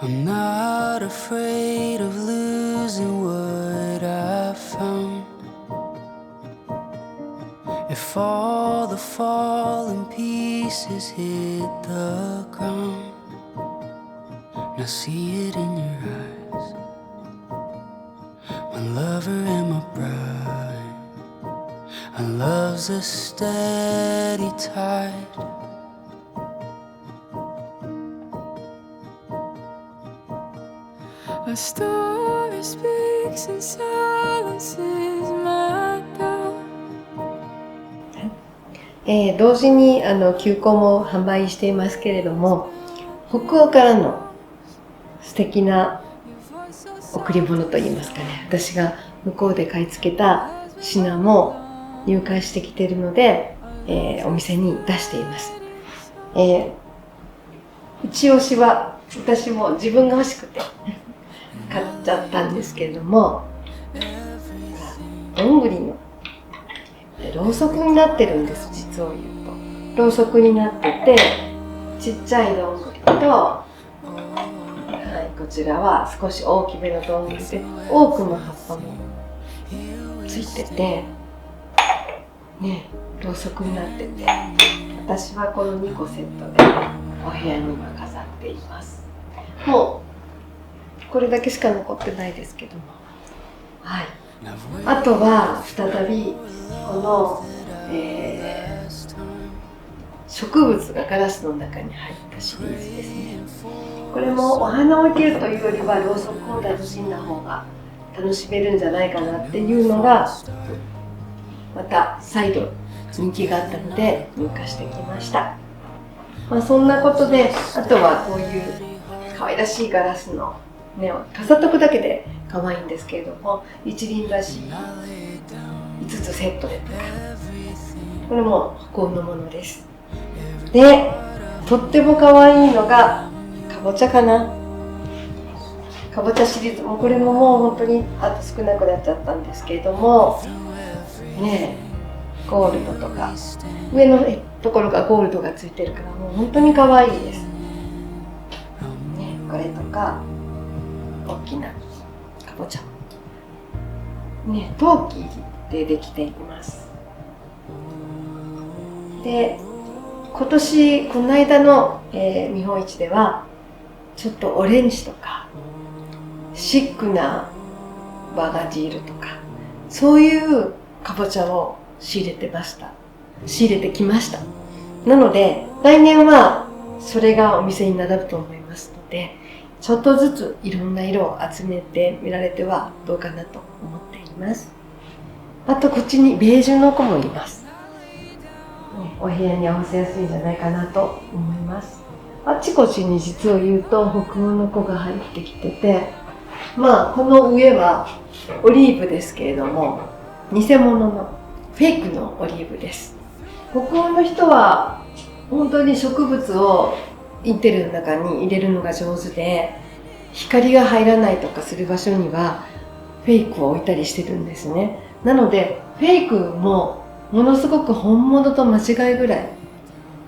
I'm not afraid of losing what I found. If all the falling pieces hit the ground, now see it in your eyes. My lover and my bride, our love's a steady tide. A story speaks and silences my doubt. 同時に休校も販売していますけれども、北欧からの素敵な贈り物といいますかね、私が向こうで買い付けた品も入荷してきているので、お店に出しています。一押しは私も自分が欲しくて買っちゃったんですけれども、どんぐりのろうそくになってるんです。実を言うとろうそくになってて、ちっちゃいどんぐりと、はい、こちらは少し大きめのどんぐりで多くの葉っぱもついててね、ろうそくになってて、私はこの2個セットでお部屋に今飾っています。もうこれだけしか残ってないですけども、はい、あとは再びこの、植物がガラスの中に入ったシリーズですね。これもお花を生けるというよりはろうそくを楽しんだ方が楽しめるんじゃないかなっていうのがまた再度人気があったので入荷してきました。そんなことで、あとはこういう可愛らしいガラスのね、飾っとくだけで可愛いんですけれども、一輪挿し5つセットでとか、これも北欧のものです。で、とっても可愛いのがかぼちゃかな。かぼちゃシリーズも、これももう本当にあと少なくなっちゃったんですけれどもね、ゴールドとか上のところがゴールドがついてるから、もう本当に可愛いです、ね、これとか大きなかぼちゃね、陶器でできています。で、今年この間の、見本市ではちょっとオレンジとかシックなバガジールとか、そういうかぼちゃを仕入れてきました。なので来年はそれがお店に並ぶと思いますので、ちょっとずついろんな色を集めてみられてはどうかなと思っています。あとこっちにベージュの子もいます。お部屋に合わせやすいんじゃないかなと思います。あちこちに実を言うと北欧の子が入ってきてて、この上はオリーブですけれども、偽物のフェイクのオリーブです。北欧の人は本当に植物をインテリアの中に入れるのが上手で、光が入らないとかする場所にはフェイクを置いたりしてるんですね。なのでフェイクもものすごく本物と間違いぐらい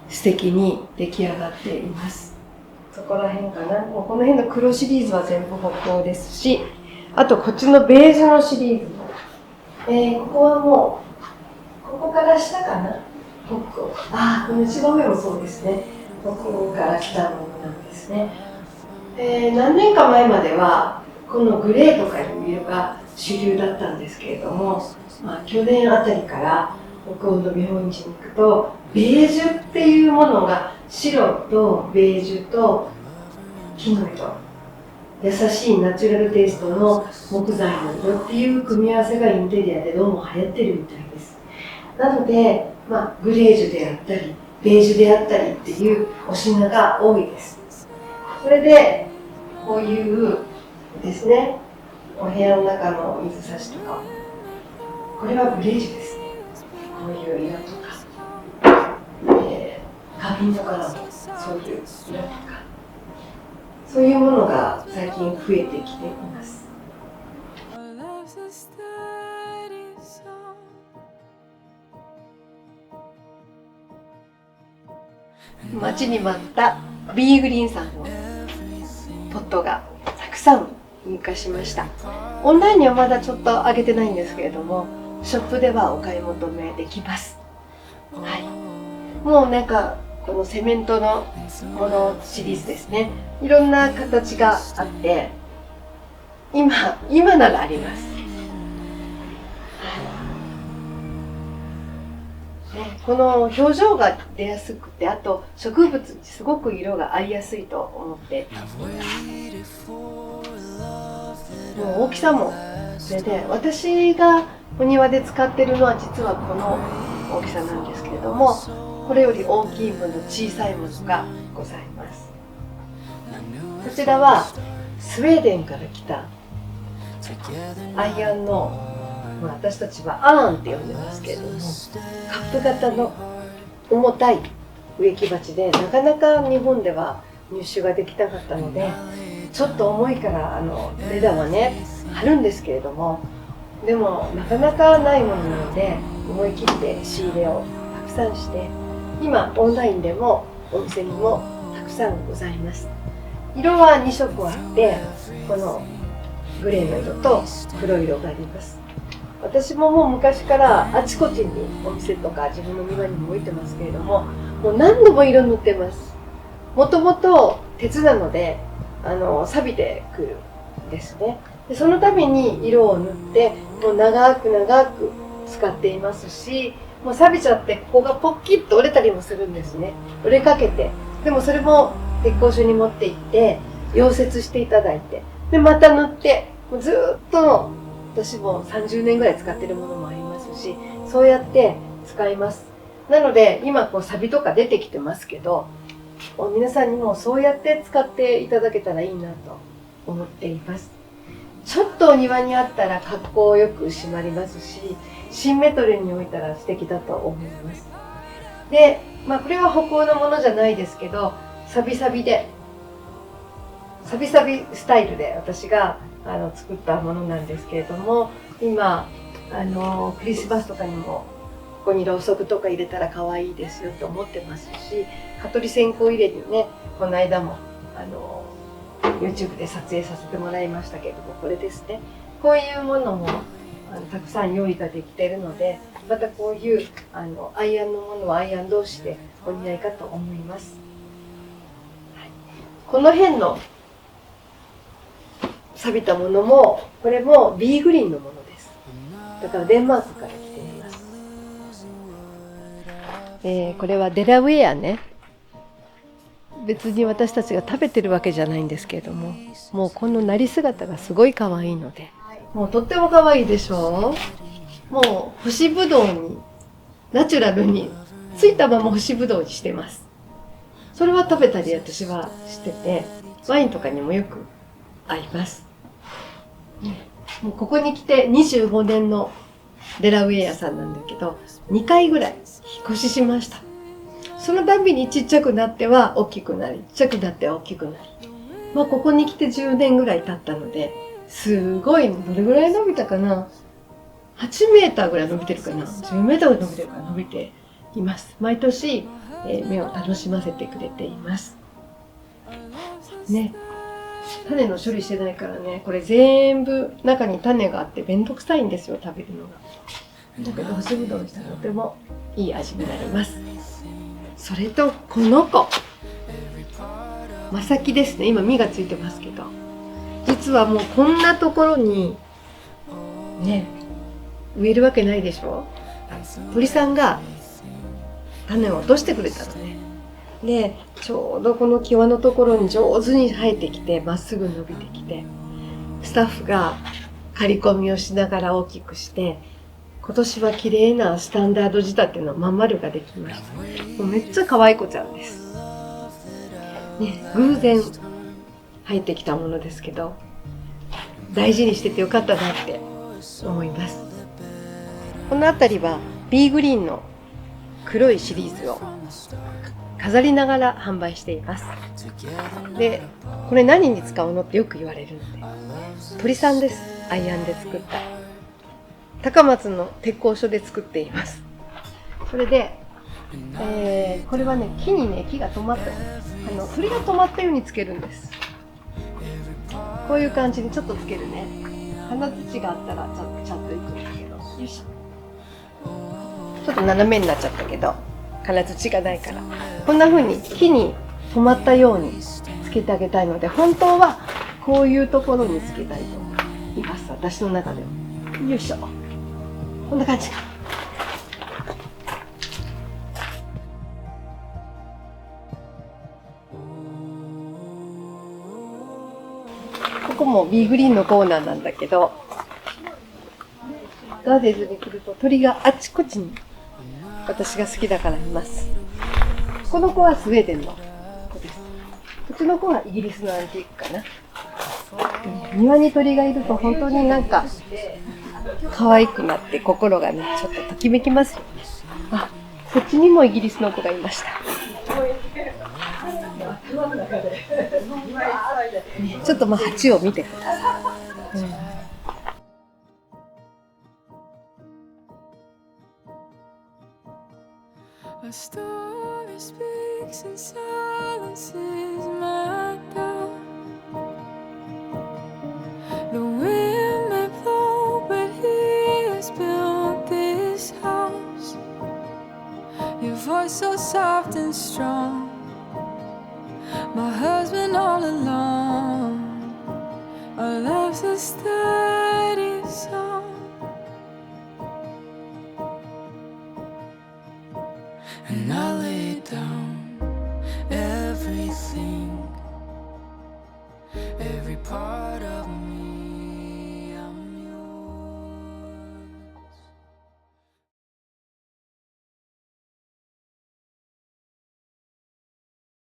素敵に出来上がっています。そこら辺かな。もうこの辺の黒シリーズは全部北欧ですし、あとこっちのベージュのシリーズも、ここはもうここから下かな、北欧、この一番上もそうですね、北欧から来たものなんですね。何年か前まではこのグレーとかいう色が主流だったんですけれども、去年あたりから北欧の見本市に行くと、ベージュっていうものが白とベージュと木の色、優しいナチュラルテイストの木材の色っていう組み合わせがインテリアでどうも流行ってるみたいです。なので、グレージュであったりベージュであったりっていうお品が多いです。それでこういうですね、お部屋の中の水差しとか、これはグレージュですね。こういう色とか、花瓶とかのそういう色とか、そういうものが最近増えてきています。待ちに待ったビーグリーンさんのポットがたくさん入荷しました。オンラインにはまだちょっと上げてないんですけれども、ショップではお買い求めできます。はい、もうなんかこのセメントのものシリーズですね、いろんな形があって今ならあります。ね、この表情が出やすくて、あと植物にすごく色が合いやすいと思って、もう大きさもでね、私がお庭で使ってるのは実はこの大きさなんですけれども、これより大きいもの、小さいものがございます。こちらはスウェーデンから来たアイアンの、私たちはアーンって呼んでますけれども、カップ型の重たい植木鉢で、なかなか日本では入手ができなかったので、ちょっと重いから値段はね張るんですけれども、でもなかなかないものなので思い切って仕入れをたくさんして、今オンラインでもお店にもたくさんございます。色は2色あって、このグレーの色と黒い色があります。私ももう昔からあちこちにお店とか自分の庭にも置いてますけれども、もう何度も色塗ってます。もともと鉄なので錆びてくるんですね。でそのために色を塗ってもう長く使っていますし、もう錆びちゃってここがポッキッと折れたりもするんですね。折れかけて、でもそれも鉄工所に持って行って溶接していただいて、でまた塗って、もうずっと私も30年ぐらい使ってるものもありますし、そうやって使います。なので今こう錆とか出てきてますけど、皆さんにもそうやって使っていただけたらいいなと思っています。ちょっとお庭にあったら格好よく締まりますし、シンメトリーに置いたら素敵だと思います。で、これは北欧のものじゃないですけど、サビサビスタイルで私が作ったものなんですけれども、今クリスマスとかにもここにろうそくとか入れたら可愛いですよと思ってますし、蚊取り線香入れにね、この間もYouTube で撮影させてもらいましたけれども、これですね。こういうものもたくさん用意ができているので、またこういうアイアンのものはアイアン同士でお似合いかと思います。はい、この辺の錆びたものも、これもビーグリーンのものです。だからデンマークから来ています。これはデラウェアね。別に私たちが食べてるわけじゃないんですけれども、もうこのなり姿がすごい可愛いので、もうとっても可愛いでしょう。もう干しぶどうにナチュラルについたまま干しぶどうにしてます。それは食べたり私はしてて、ワインとかにもよく合います。もうここに来て25年のデラウェアさんなんだけど、2回ぐらい引っ越ししました。その度にちっちゃくなっては大きくなり、ちっちゃくなっては大きくなり。ここに来て10年ぐらい経ったので、すごい、どれぐらい伸びたかな ?8 メーターぐらい伸びてるかな ?10 メーターぐらい伸びてるかな、伸びています。毎年、目を楽しませてくれています。ね。種の処理してないからね、これ全部中に種があってめんどくさいんですよ、食べるのが。だけど干しぶどうにしたらとてもいい味になります。それとこの子、まさきですね。今実がついてますけど、実はもうこんなところにね植えるわけないでしょ。鳥さんが種を落としてくれたのね。でちょうどこの際のところに上手に生えてきて、まっすぐ伸びてきて、スタッフが刈り込みをしながら大きくして、今年は綺麗なスタンダード仕立てのまん丸ができました。もうめっちゃ可愛い子ちゃんです。ね、偶然入ってきたものですけど、大事にしててよかったなって思います。この辺りはビーグリーンの黒いシリーズを飾りながら販売しています。で、これ何に使うのってよく言われるので、鳥さんです。アイアンで作った。高松の鉄工所で作っています。それで、これはね、木にね、木が止まった、鳥が止まったようにつけるんです。こういう感じにちょっとつけるね。金槌があったらちゃんといくんだけど、よいしょ。ちょっと斜めになっちゃったけど、金槌がないから、こんな風に木に止まったようにつけてあげたいので、本当はこういうところにつけたいと思います。私の中では。よいしょ。こんな感じか。ここもビーグリーンのコーナーなんだけど、ガーデンズに来ると鳥があちこちに私が好きだからいます。この子はスウェーデンの子です。こっちの子はイギリスのアンティークかな。庭に鳥がいると本当になんか可愛くなって心がね、ちょっとときめきますよね。あ、こっちにもイギリスの子がいました。ちょっとまあ鉢を見てください。A story speaks and silences my doubt. The wind may blow, but he has built this house. Your voice so soft and strong. My husband all alone. Our love's a steady song. And I lay down everything, every part of